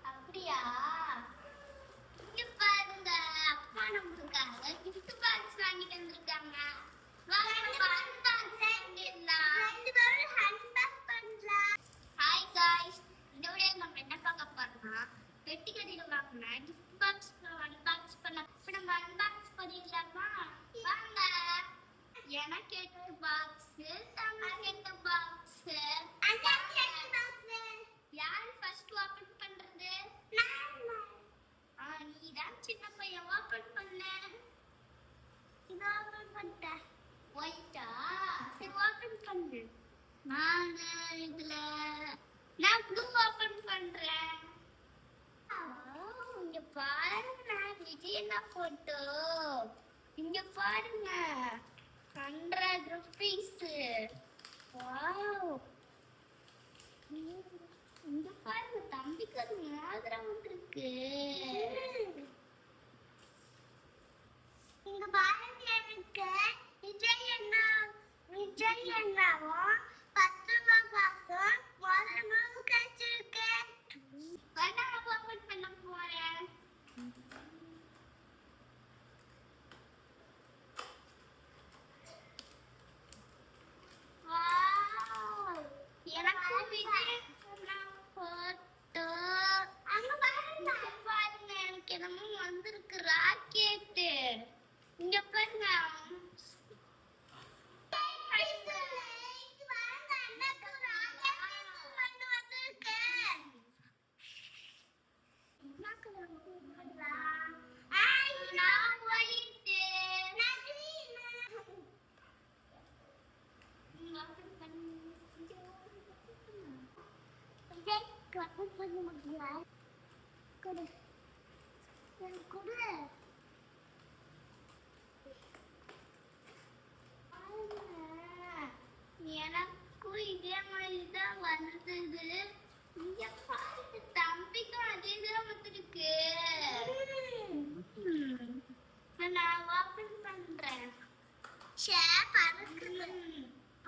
அப்படியா? இங்க பாருங்க, அப்பா நம்மளுக்காக gift box வாங்கிட்டு வந்திருக்காங்க. Hi guys, இந்த வீடியோ நம்ம என்ன பார்க்க போறோம்னா வெட்டி கடையில வாங்கின gift box unbox பண்ண. இப்ப நம்ம unbox பண்ணிடலாமா? வாங்க. எனக்கு 8 பாக்ஸ், தம்பிக்கு 8 பாக்ஸ். யார் ஃபர்ஸ்ட் ஓபன் பண்றது? நீதான் சின்ன பையன், ஓபன் பண்ண. இது ஓபன் பண்ணிட்டேன். ஒயிட்டா? சரி ஓபன் பண்ணு. நான் ப்ளூ ஓபன் பண்றேன். இங்க பாருங்க, விஜயண்ணா போட்டோ. இங்க பாருங்க, 100 rupees. வாவ். இங்க பாருங்க, தம்பிக்கு ஒரு மோதிரம் இருக்கு. இங்க பாருங்க, எனக்கு விஜய் அண்ணாவும் 10 ரூபாய் காசும் மோதிரமும் கிடைச்சிருக்கு. நான் ஓபன் பண்ண போறேன். வாவ், எனக்கு விஜய் அண்ணா போட்டோ. அங்க பாருங்க, எனக்கு என்னமோ வந்திருக்கு, ராக்கெட். இங்க பாருங்க, எனக்கும் இதே மாதிரிதான் வந்தது. இங்க பாருங்க, தம்பிக்கும் அதேதான் வந்திருக்கு. நான் ஓபன் பண்றேன்.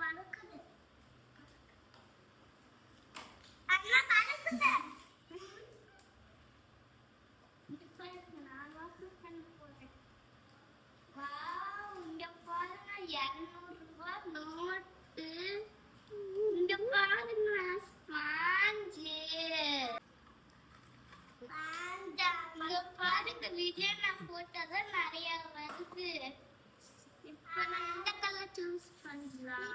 பறக்குது. அண்ணா பறக்குது. இங்க பாருங்க, நான் ஓபன் பண்ண போறேன். வாவ், இங்க பாருங்க, 200 ரூபாய் நோட்டு. இங்க பாருங்க, ஸ்பாஞ்சு. இங்க பாருங்க, விஜயண்ணா போட்டோதான் நிறைய வருது. இப்ப நான் எந்த கலர் சூஸ் பண்ணலாம்?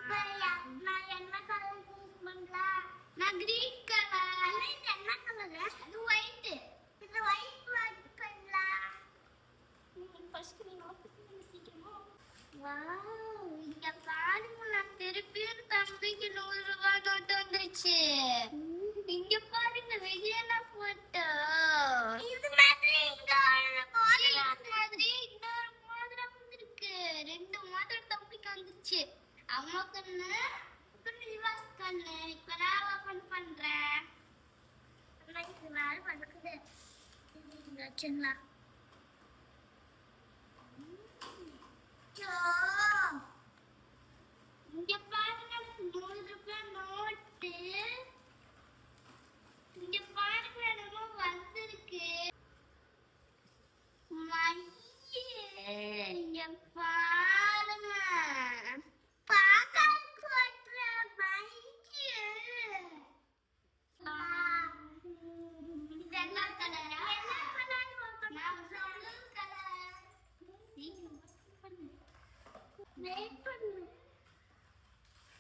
நான் என்ன கலர் சூஸ் பண்ணலாம்? நான் கிரீன் கலர். என்ன கலர்? அது ஒயிட். இது ஒயிட் பண்ணலாம். ஃபர்ஸ்ட் நீ ஓபன் பண்ணி சீக்கிரமா. வாவ், இங்க பாருங்க, நான் திருப்பியும் தம்பிக்கு 100 ரூபாய் நோட்டு வந்துருச்சு. இங்க பாருங்க, விஜயண்ணா போட்டோ. இது மாதிரி இன்னொரு மோதிரம் வந்திருக்கு. 2 மோதிரம் தம்பிக்கு வந்துருச்சு. அம்மா கண்ணு, நிவாஸ் கண்ணு. இப்ப நான் ஓபன் பண்றேன். இது மேல படுக்குது. வச்சுங்களா? இங்க பாருங்க, 100 ரூபாய் நோட்டு. இங்க பாருங்க, என்னமோ வந்திருக்கு. இங்க பாருங்க,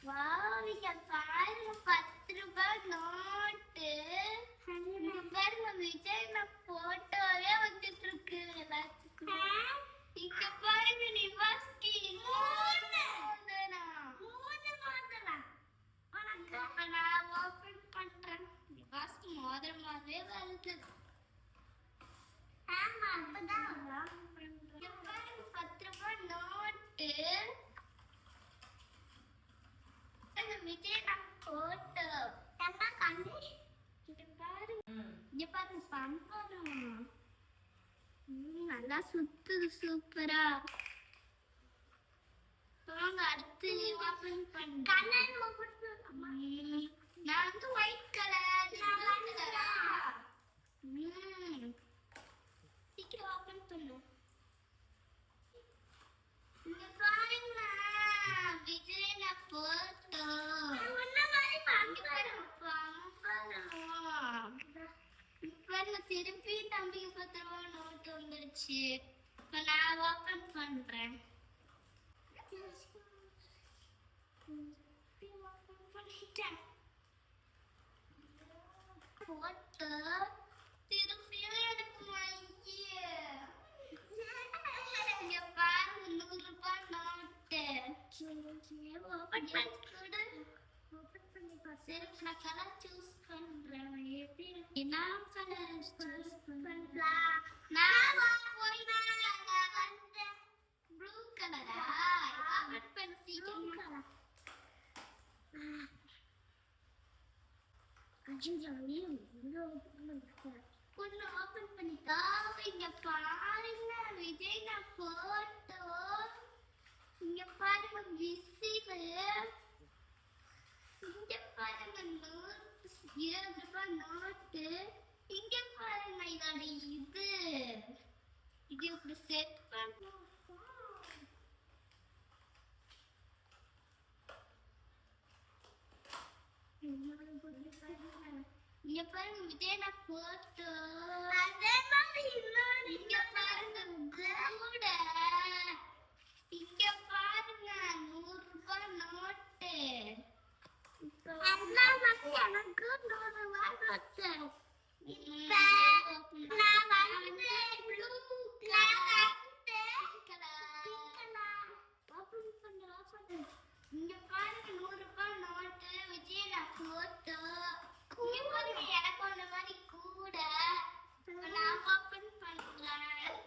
வாவ், இங்க பாருங்க, 10 ரூபாய் நோட்டு. இங்க பாருங்க, விஜய் போட்டோவே வந்துட்டு இருக்கு எல்லாத்துக்கும். இங்க பாருங்க, நிவாஸ்கி 3 மோதிரம். நான் ஓபன் பண்றேன். நிவாஸ்கி மோதிரமாவே வருது. ஆமா, அப்பதான் இங்க பாருங்க, 10 ரூபாய் நோட்டு. விஜய் போட்டோ. இங்க பாருங்க, பம்பரம் நல்லா சுத்துது, சூப்பரா. வாங்க அடுத்து ஓபன் பண்றேன். கலர் ஓபன் பண்ணலாமா? நான் வந்து ஒயிட் கலர். சீக்கிரம் ஓபன் பண்ணு. இங்க பாருங்க விஜய் போட்டோ. உன்ன மாதிரி பம்பரம். இப்ப திருப்பி தம்பிக்கு 10 ரூபாய் நோட்டு வந்துருச்சு. இப்ப நான் ஓபன் பண்றேன். போட்டோ திருப்பியும் எனக்கு மைய. இங்க பாருங்க 100 ரூபாய் நோட்டு. ஓபன் பண்ணி சரி நான் கலர் சூஸ் பண்றேன். நான் கலர் சூஸ் பண்ணலாம். நான் வந்து ப்ளூ கலரா ஓபன் பண்ணி சீக்கிரம். ஒன்னு ஓபன் பண்ணிட்டா இங்க பாருங்க விஜய் போட்டோ. இங்க பாருங்க விசில். இங்க பாருங்க 20 ரூபாய் நோட்டு. இங்க பாருங்க இதோட இது இப்படி செட் பண்ணும். இங்க பாருங்க விஜய் போட்டோ. அதே மாதிரி இங்க பாருங்க கூட. இங்க பாருங்க 100 ரூபாய் நோட்டு. அண்ணா வந்து எனக்கு 100 ரூபாய் நோட்டு. இப்ப நான் வந்து ப்ளூ கலர் ஓபன் பண்ணு. இங்க பாருங்க 100 ரூபாய் நோட்டு விஜய் போட்டோ. இங்க பாருங்க எனக்கு அந்த மாதிரி கூட. நான் ஓபன் பண்றேன்.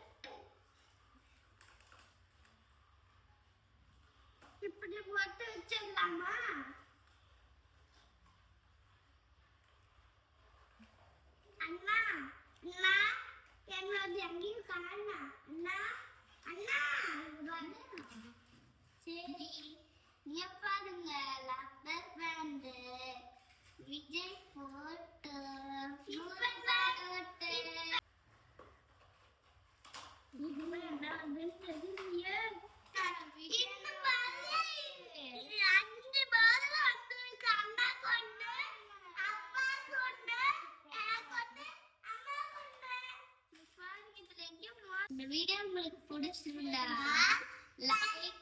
இப்படி போட்டு வச்சிடலாமா? அண்ணா அண்ணா என்னோட எங்கேயும் காணா. அண்ணா அண்ணா சரி இங்க பாருங்க லப்பர் பேண்டு விஜய் போட்டோ. இந்த வீடியோ உங்களுக்கு பிடிச்சிருந்தா லைக்